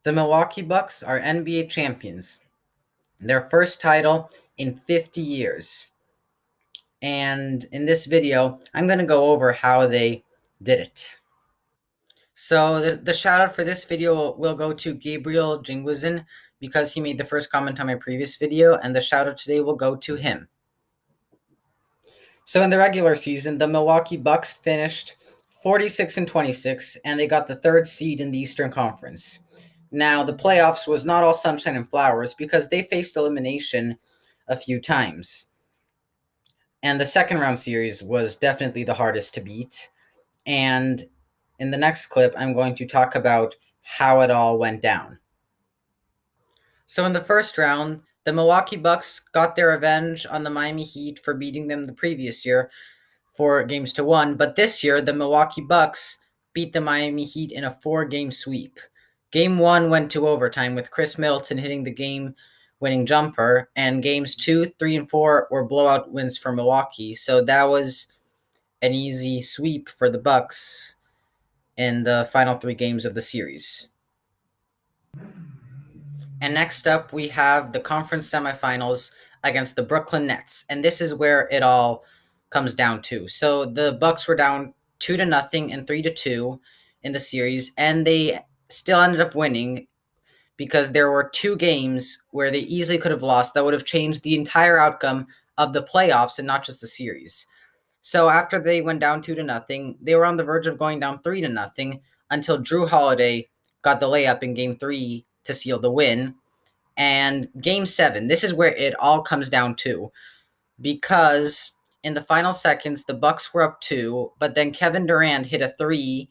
The Milwaukee Bucks are NBA champions, their first title in 50 years. And in this video, I'm going to go over how they did it. So the shout out for this video will go to Gabriel Jingwizin because he made the first comment on my previous video, and the shout out today will go to him. So in the regular season, the Milwaukee Bucks finished 46-26, and they got the third seed in the Eastern Conference. Now, the playoffs was not all sunshine and flowers because they faced elimination a few times. And the second round series was definitely the hardest to beat. And in the next clip, I'm going to talk about how it all went down. So in the first round, the Milwaukee Bucks got their revenge on the Miami Heat for beating them the previous year 4-1, but this year the Milwaukee Bucks beat the Miami Heat in a 4-game sweep. Game 1 went to overtime with Chris Middleton hitting the game-winning jumper, and games 2, 3, and 4 were blowout wins for Milwaukee, so that was an easy sweep for the Bucks in the final 3 games of the series. And next up, we have the conference semifinals against the Brooklyn Nets, and this is where it all comes down to. So the Bucks were down 2-0 and 3-2 in the series, and they still ended up winning because there were 2 games where they easily could have lost that would have changed the entire outcome of the playoffs and not just the series. So after they went down 2-0, they were on the verge of going down 3-0 until Drew Holiday got the layup in Game 3 to seal the win. And Game 7, this is where it all comes down to, because in the final seconds, the Bucks were up 2, but then Kevin Durant hit a 3,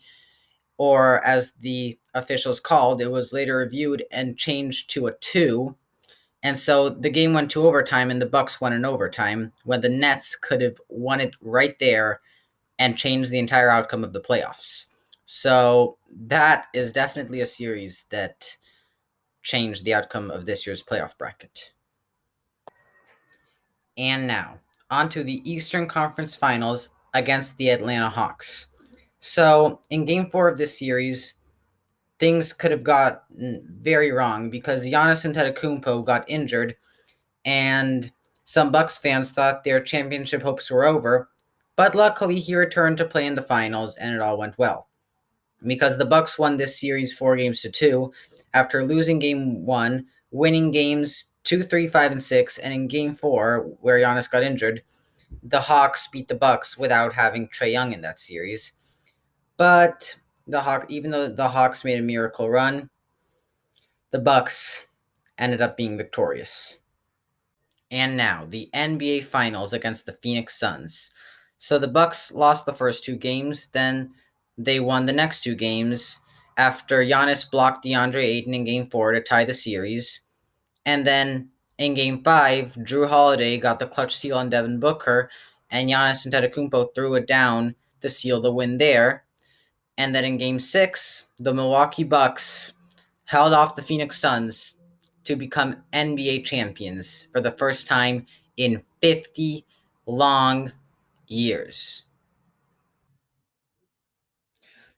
or as the officials called, it was later reviewed and changed to a 2. And so the game went to overtime, and the Bucks won in overtime, when the Nets could have won it right there and changed the entire outcome of the playoffs. So that is definitely a series that changed the outcome of this year's playoff bracket. And now, on to the Eastern Conference Finals against the Atlanta Hawks. So in Game 4 of this series, things could have gotten very wrong because Giannis Antetokounmpo got injured, and some Bucks fans thought their championship hopes were over, but luckily he returned to play in the finals, and it all went well. Because the Bucks won this series 4-2 after losing Game 1, winning Games 2, 3, 5, and 6, and in Game 4, where Giannis got injured, the Hawks beat the Bucks without having Trae Young in that series. But even though the Hawks made a miracle run, the Bucks ended up being victorious. And now, the NBA Finals against the Phoenix Suns. So the Bucks lost the first 2 games, then they won the next 2 games after Giannis blocked DeAndre Ayton in Game 4 to tie the series. And then in Game 5, Drew Holiday got the clutch steal on Devin Booker, and Giannis Antetokounmpo threw it down to seal the win there. And then in Game 6, the Milwaukee Bucks held off the Phoenix Suns to become NBA champions for the first time in 50 long years.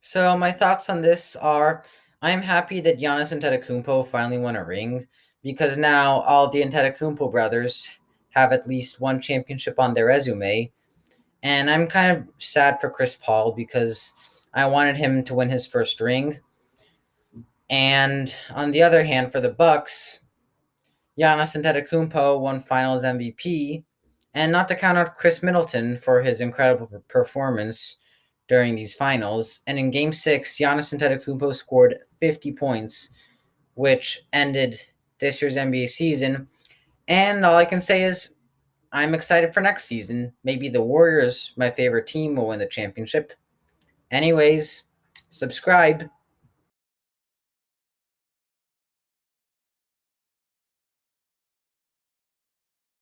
So my thoughts on this are, I'm happy that Giannis Antetokounmpo finally won a ring, because now all the Antetokounmpo brothers have at least one championship on their resume. And I'm kind of sad for Chris Paul because I wanted him to win his first ring. And on the other hand, for the Bucks, Giannis Antetokounmpo won Finals MVP, and not to count out Chris Middleton for his incredible performance during these finals. And in Game 6, Giannis Antetokounmpo scored 50 points, which ended this year's NBA season. And all I can say is I'm excited for next season. Maybe the Warriors, my favorite team, will win the championship. Anyways, subscribe.